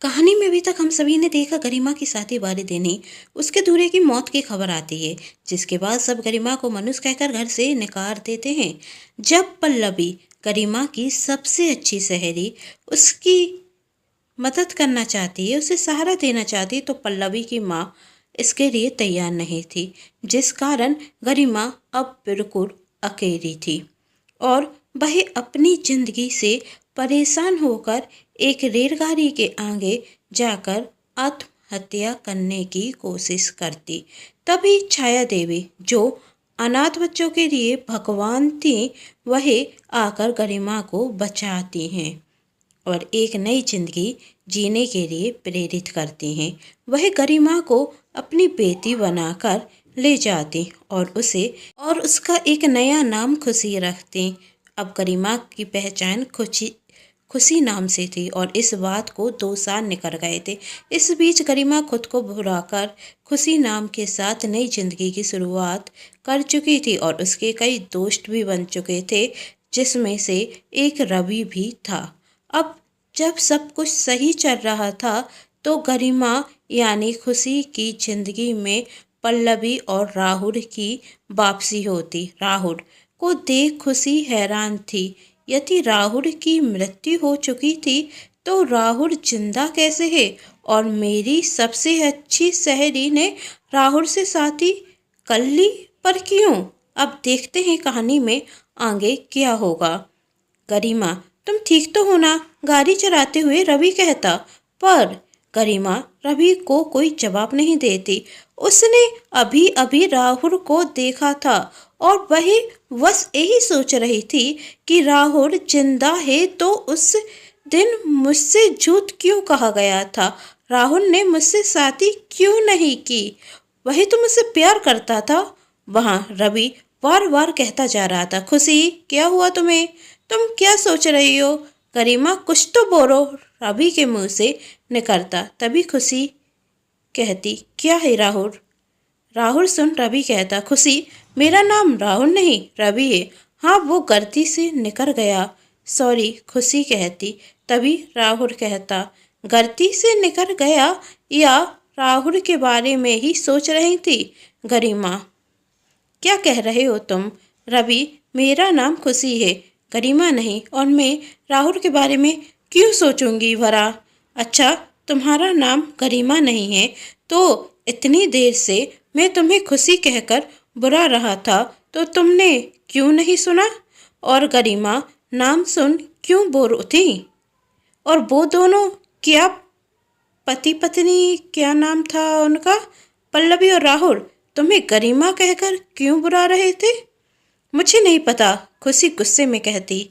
कहानी में अभी तक हम सभी ने देखा गरिमा की शादी वाले दिन ही उसके दूल्हे की मौत की खबर आती है, जिसके बाद सब गरिमा को मनुष्य कहकर घर से निकाल देते हैं। जब पल्लवी, गरिमा की सबसे अच्छी सहेली, उसकी मदद करना चाहती है, उसे सहारा देना चाहती है, तो पल्लवी की माँ इसके लिए तैयार नहीं थी, जिस कारण गरिमा अब बिल्कुल अकेली थी और वह अपनी जिंदगी से परेशान होकर एक रेलगाड़ी के आगे जाकर आत्महत्या करने की कोशिश करती। तभी छाया देवी, जो अनाथ बच्चों के लिए भगवान थी, वह आकर गरिमा को बचाती हैं और एक नई जिंदगी जीने के लिए प्रेरित करती हैं। वह गरिमा को अपनी बेटी बनाकर ले जाती और उसका एक नया नाम खुशी रखती। अब गरिमा की पहचान खुशी नाम से थी और इस बात को 2 साल निकल गए थे। इस बीच गरिमा खुद को भुलाकर खुशी नाम के साथ नई जिंदगी की शुरुआत कर चुकी थी और उसके कई दोस्त भी बन चुके थे, जिसमें से एक रवि भी था। अब जब सब कुछ सही चल रहा था तो गरिमा यानी खुशी की जिंदगी में पल्लवी और राहुल की वापसी होती। राहुल को देख खुशी हैरान थी। यदि राहुल की मृत्यु हो चुकी थी तो राहुल जिंदा कैसे है और मेरी सबसे अच्छी सहेली ने राहुल से शादी कर ली, पर क्यों? अब देखते हैं कहानी में आगे क्या होगा। गरिमा, तुम ठीक तो हो ना? गाड़ी चलाते हुए रवि कहता, पर गरिमा रवि को कोई जवाब नहीं देती। उसने अभी अभी राहुल को देखा था और वह बस यही सोच रही थी कि राहुल जिंदा है तो उस दिन मुझसे झूठ क्यों कहा गया था? राहुल ने मुझसे शादी क्यों नहीं की? वही तो मुझसे प्यार करता था। वहाँ रवि बार बार कहता जा रहा था, खुशी क्या हुआ तुम्हें? तुम क्या सोच रही हो? गरिमा कुछ तो बोलो, रवि के मुंह से निकलता। तभी खुशी कहती, क्या है राहुल? राहुल सुन रवि कहता, खुशी मेरा नाम राहुल नहीं रवि है। हाँ, वो गलती से निकल गया, सॉरी, खुशी कहती। तभी राहुल कहता, गलती से निकल गया या राहुल के बारे में ही सोच रही थी? गरिमा, क्या कह रहे हो तुम? रवि, मेरा नाम खुशी है, गरिमा नहीं, और मैं राहुल के बारे में क्यों सोचूंगी भला? अच्छा, तुम्हारा नाम गरिमा नहीं है तो इतनी देर से मैं तुम्हें खुशी कहकर बुला रहा था तो तुमने क्यों नहीं सुना? और गरिमा नाम सुन क्यों बोल उठी? और वो दोनों क्या पति पत्नी, क्या नाम था उनका? पल्लवी और राहुल तुम्हें गरिमा कहकर क्यों बुला रहे थे? मुझे नहीं पता, खुशी गुस्से में कहती।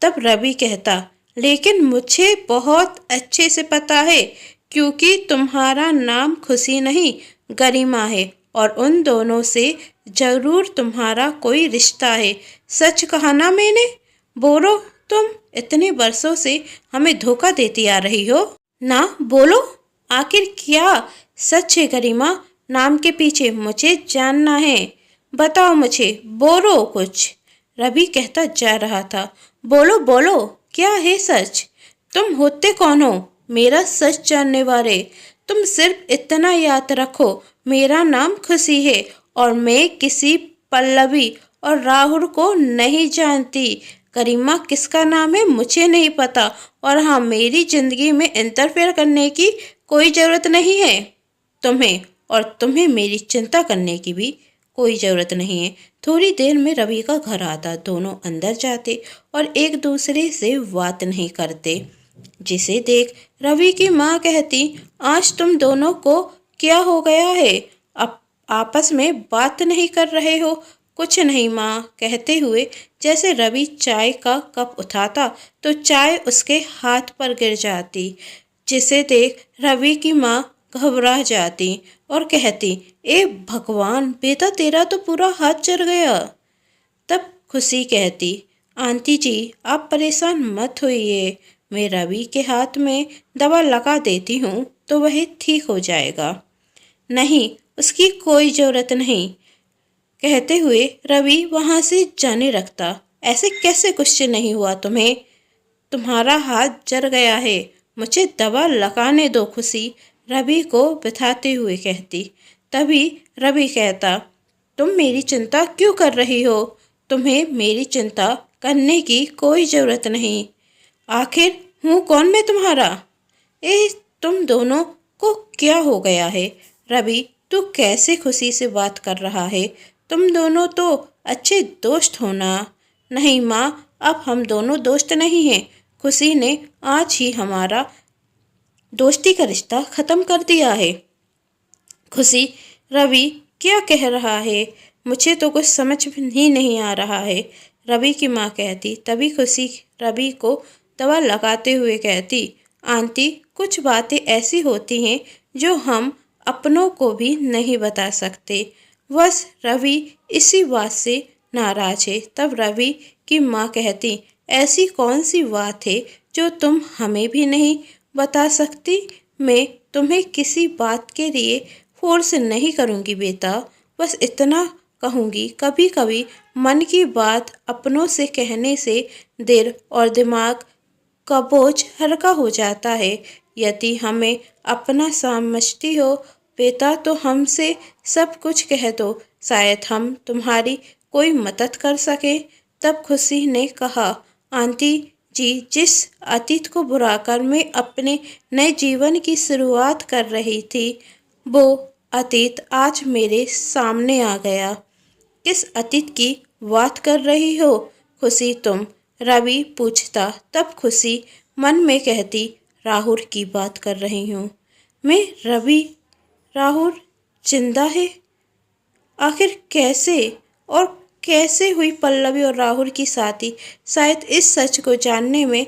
तब रवि कहता, लेकिन मुझे बहुत अच्छे से पता है, क्योंकि तुम्हारा नाम खुशी नहीं गरिमा है और उन दोनों से जरूर तुम्हारा कोई रिश्ता है। सच कहा ना मैंने? बोलो, तुम इतने वर्षों से हमें धोखा देती आ रही हो ना? बोलो, आखिर क्या सच है गरिमा? नाम के पीछे मुझे जानना है, बताओ मुझे, बोलो कुछ। रवि कहता जा रहा था, बोलो बोलो, क्या है सच? तुम होते कौन हो मेरा सच जानने वाले? तुम सिर्फ इतना याद रखो, मेरा नाम खुशी है और मैं किसी पल्लवी और राहुल को नहीं जानती। गरिमा किसका नाम है मुझे नहीं पता, और हाँ, मेरी जिंदगी में इंटरफेयर करने की कोई ज़रूरत नहीं है तुम्हें, और तुम्हें मेरी चिंता करने की भी कोई ज़रूरत नहीं है। थोड़ी देर में रवि का घर आता। दोनों अंदर जाते और एक दूसरे से बात नहीं करते, जिसे देख रवि की माँ कहती, आज तुम दोनों को क्या हो गया है? अब आपस में बात नहीं कर रहे हो? कुछ नहीं माँ, कहते हुए जैसे रवि चाय का कप उठाता तो चाय उसके हाथ पर गिर जाती, जिसे देख रवि की माँ घबरा जाती और कहती, ए भगवान, बेटा तेरा तो पूरा हाथ जल गया। तब खुशी कहती, आंटी जी आप परेशान मत होइए, मैं रवि के हाथ में दवा लगा देती हूँ तो वह ठीक हो जाएगा। नहीं, उसकी कोई ज़रूरत नहीं, कहते हुए रवि वहाँ से जाने लगता। ऐसे कैसे कुछ नहीं हुआ तुम्हें? तुम्हारा हाथ जल गया है मुझे दवा लगाने दो, खुशी रवि को बताते हुए कहती। तभी रवि कहता, तुम मेरी चिंता क्यों कर रही हो? तुम्हें मेरी चिंता करने की कोई ज़रूरत नहीं। आखिर हूँ कौन मैं तुम्हारा? ए, तुम दोनों को क्या हो गया है? रवि, तू कैसे खुशी से बात कर रहा है? तुम दोनों तो अच्छे दोस्त हो ना? नहीं माँ, अब हम दोनों दोस्त नहीं हैं। खुशी ने आज ही हमारा दोस्ती का रिश्ता ख़त्म कर दिया है। खुशी, रवि क्या कह रहा है? मुझे तो कुछ समझ ही नहीं आ रहा है, रवि की माँ कहती। तभी खुशी रवि को दवा लगाते हुए कहती, आंटी, कुछ बातें ऐसी होती हैं जो हम अपनों को भी नहीं बता सकते। बस रवि इसी बात से नाराज है। तब रवि की माँ कहती, ऐसी कौन सी बात है जो तुम हमें भी नहीं बता सकती? मैं तुम्हें किसी बात के लिए फोर्स नहीं करूँगी बेटा, बस इतना कहूँगी, कभी कभी मन की बात अपनों से कहने से दिल और दिमाग का बोझ हल्का हो जाता है। यदि हमें अपना समझती हो बेटा तो हमसे सब कुछ कह दो, शायद हम तुम्हारी कोई मदद कर सकें। तब खुशी ने कहा, आंटी जी, जिस अतीत को भुलाकर मैं अपने नए जीवन की शुरुआत कर रही थी, वो अतीत आज मेरे सामने आ गया। किस अतीत की बात कर रही हो खुशी तुम? रवि पूछता। तब खुशी मन में कहती, राहुल की बात कर रही हूँ मैं। रवि, राहुल जिंदा है? आखिर कैसे? और कैसे हुई पल्लवी और राहुल की शादी? शायद इस सच को जानने में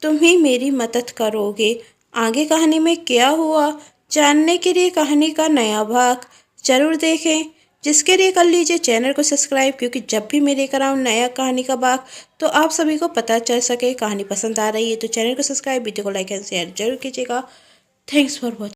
तुम ही मेरी मदद करोगे। आगे कहानी में क्या हुआ जानने के लिए कहानी का नया भाग जरूर देखें, जिसके लिए कर लीजिए चैनल को सब्सक्राइब, क्योंकि जब भी मैं लेकर आऊँ नया कहानी का भाग तो आप सभी को पता चल सके। कहानी पसंद आ रही है तो चैनल को सब्सक्राइब, वीडियो को लाइक एंड शेयर जरूर कीजिएगा। Thanks for watching.